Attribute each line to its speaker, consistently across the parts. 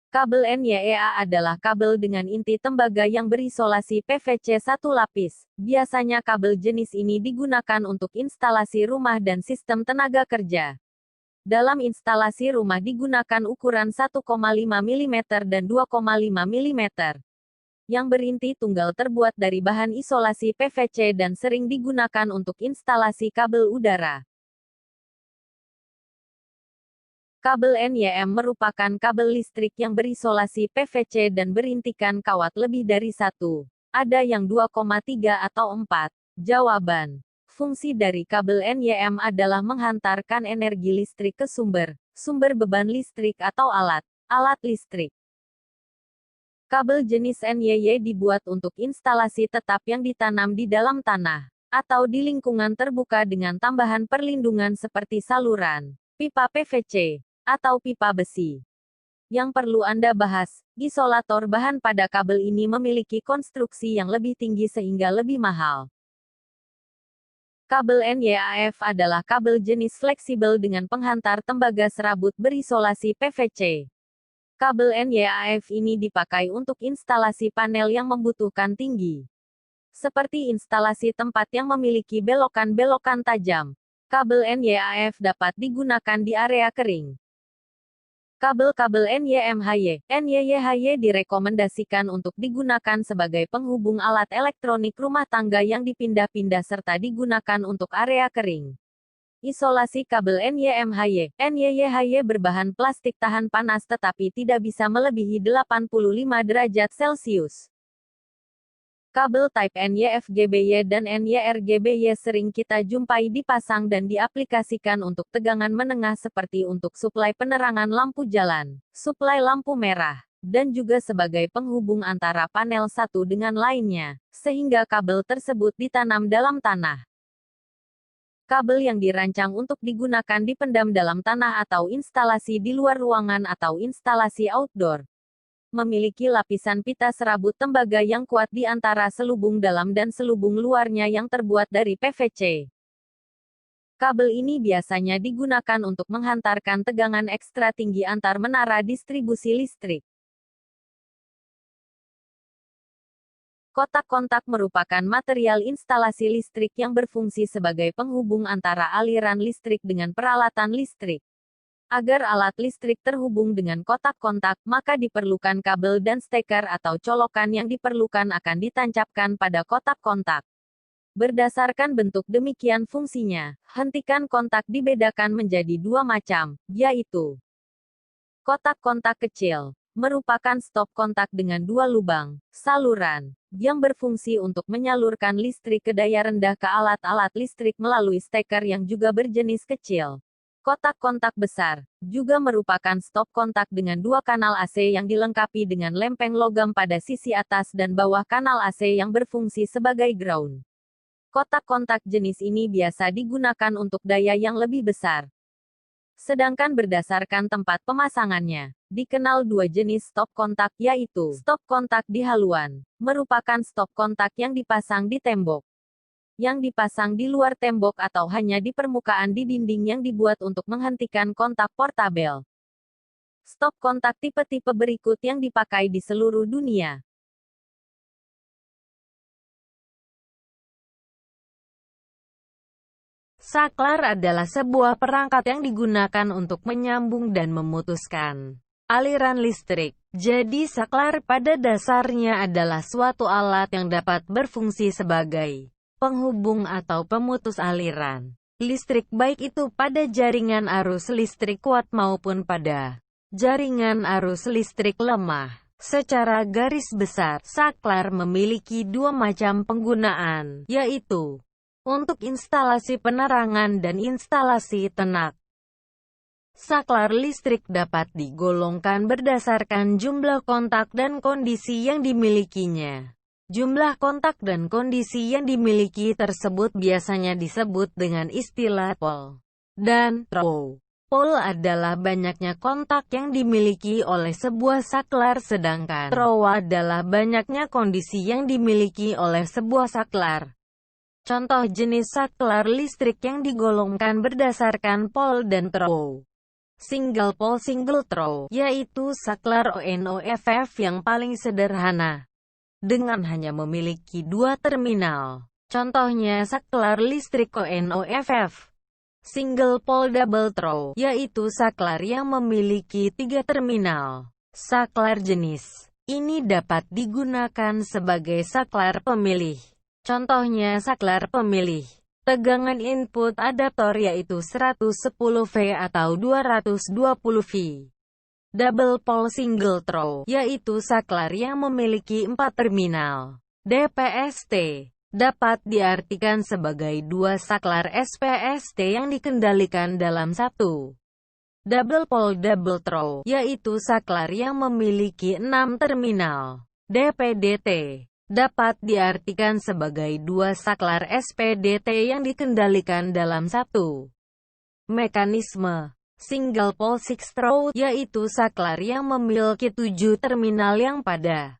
Speaker 1: Kabel NYEA adalah kabel dengan inti tembaga yang berisolasi PVC satu lapis. Biasanya kabel jenis ini digunakan untuk instalasi rumah dan sistem tenaga kerja. Dalam instalasi rumah digunakan ukuran 1,5 mm dan 2,5 mm. Yang berinti tunggal terbuat dari bahan isolasi PVC dan sering digunakan untuk instalasi kabel udara. Kabel NYM merupakan kabel listrik yang berisolasi PVC dan berintikan kawat lebih dari satu. Ada yang 2,3 atau 4. Jawaban. Fungsi dari kabel NYM adalah menghantarkan energi listrik ke sumber beban listrik atau alat listrik. Kabel jenis NYY dibuat untuk instalasi tetap yang ditanam di dalam tanah atau di lingkungan terbuka dengan tambahan perlindungan seperti saluran, pipa PVC, atau pipa besi. Yang perlu Anda bahas, isolator bahan pada kabel ini memiliki konstruksi yang lebih tinggi sehingga lebih mahal. Kabel NYAF adalah kabel jenis fleksibel dengan penghantar tembaga serabut berisolasi PVC. Kabel NYAF ini dipakai untuk instalasi panel yang membutuhkan tinggi. Seperti instalasi tempat yang memiliki belokan-belokan tajam. Kabel NYAF dapat digunakan di area kering. Kabel-kabel NYMHY direkomendasikan untuk digunakan sebagai penghubung alat elektronik rumah tangga yang dipindah-pindah serta digunakan untuk area kering. Isolasi kabel NYMHY berbahan plastik tahan panas tetapi tidak bisa melebihi 85 derajat Celcius. Kabel type NYFGBY dan NYRGBY sering kita jumpai dipasang dan diaplikasikan untuk tegangan menengah seperti untuk suplai penerangan lampu jalan, suplai lampu merah, dan juga sebagai penghubung antara panel satu dengan lainnya, sehingga kabel tersebut ditanam dalam tanah. Kabel yang dirancang untuk digunakan dipendam dalam tanah atau instalasi di luar ruangan atau instalasi outdoor. Memiliki lapisan pita serabut tembaga yang kuat di antara selubung dalam dan selubung luarnya yang terbuat dari PVC. Kabel ini biasanya digunakan untuk menghantarkan tegangan ekstra tinggi antar menara distribusi listrik. Kotak kontak merupakan material instalasi listrik yang berfungsi sebagai penghubung antara aliran listrik dengan peralatan listrik. Agar alat listrik terhubung dengan kotak kontak, maka diperlukan kabel dan steker atau colokan yang diperlukan akan ditancapkan pada kotak kontak. Berdasarkan bentuk demikian fungsinya, hentikan kontak dibedakan menjadi dua macam, yaitu kotak kontak kecil, merupakan stop kontak dengan dua lubang, saluran, yang berfungsi untuk menyalurkan listrik ke daya rendah ke alat-alat listrik melalui steker yang juga berjenis kecil. Kotak kontak besar, juga merupakan stop kontak dengan dua kanal AC yang dilengkapi dengan lempeng logam pada sisi atas dan bawah kanal AC yang berfungsi sebagai ground. Kotak kontak jenis ini biasa digunakan untuk daya yang lebih besar. Sedangkan berdasarkan tempat pemasangannya, dikenal dua jenis stop kontak yaitu stop kontak di haluan, merupakan stop kontak yang dipasang di tembok, yang dipasang di luar tembok atau hanya di permukaan di dinding yang dibuat untuk menghentikan kontak portabel. Stop kontak tipe-tipe berikut yang dipakai di seluruh dunia. Saklar adalah sebuah perangkat yang digunakan untuk menyambung dan memutuskan aliran listrik. Jadi saklar pada dasarnya adalah suatu alat yang dapat berfungsi sebagai penghubung atau pemutus aliran listrik baik itu pada jaringan arus listrik kuat maupun pada jaringan arus listrik lemah. Secara garis besar, saklar memiliki dua macam penggunaan, yaitu untuk instalasi penerangan dan instalasi ternak. Saklar listrik dapat digolongkan berdasarkan jumlah kontak dan kondisi yang dimilikinya. Jumlah kontak dan kondisi yang dimiliki tersebut biasanya disebut dengan istilah pole dan throw. Pole adalah banyaknya kontak yang dimiliki oleh sebuah saklar sedangkan throw adalah banyaknya kondisi yang dimiliki oleh sebuah saklar. Contoh jenis saklar listrik yang digolongkan berdasarkan pole dan throw. Single pole single throw, yaitu saklar ONOFF yang paling sederhana, dengan hanya memiliki dua terminal. Contohnya saklar listrik ONOFF. Single pole double throw, yaitu saklar yang memiliki tiga terminal. Saklar jenis ini dapat digunakan sebagai saklar pemilih. Contohnya saklar pemilih. Tegangan input adaptor yaitu 110 V atau 220 V. Double pole single throw, yaitu saklar yang memiliki 4 terminal. DPST dapat diartikan sebagai dua saklar SPST yang dikendalikan dalam satu. Double pole double throw, yaitu saklar yang memiliki 6 terminal. DPDT dapat diartikan sebagai dua saklar SPDT yang dikendalikan dalam satu. Mekanisme single pole six throw, yaitu saklar yang memiliki 7 terminal yang pada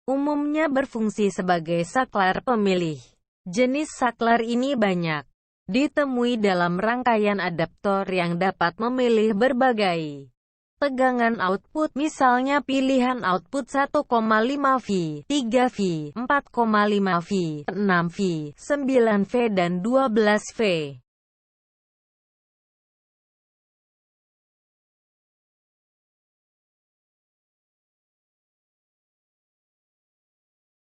Speaker 1: umumnya berfungsi sebagai saklar pemilih. Jenis saklar ini banyak ditemui dalam rangkaian adaptor yang dapat memilih berbagai tegangan output, misalnya pilihan output 1,5 V, 3 V, 4,5 V, 6 V, 9 V dan 12 V.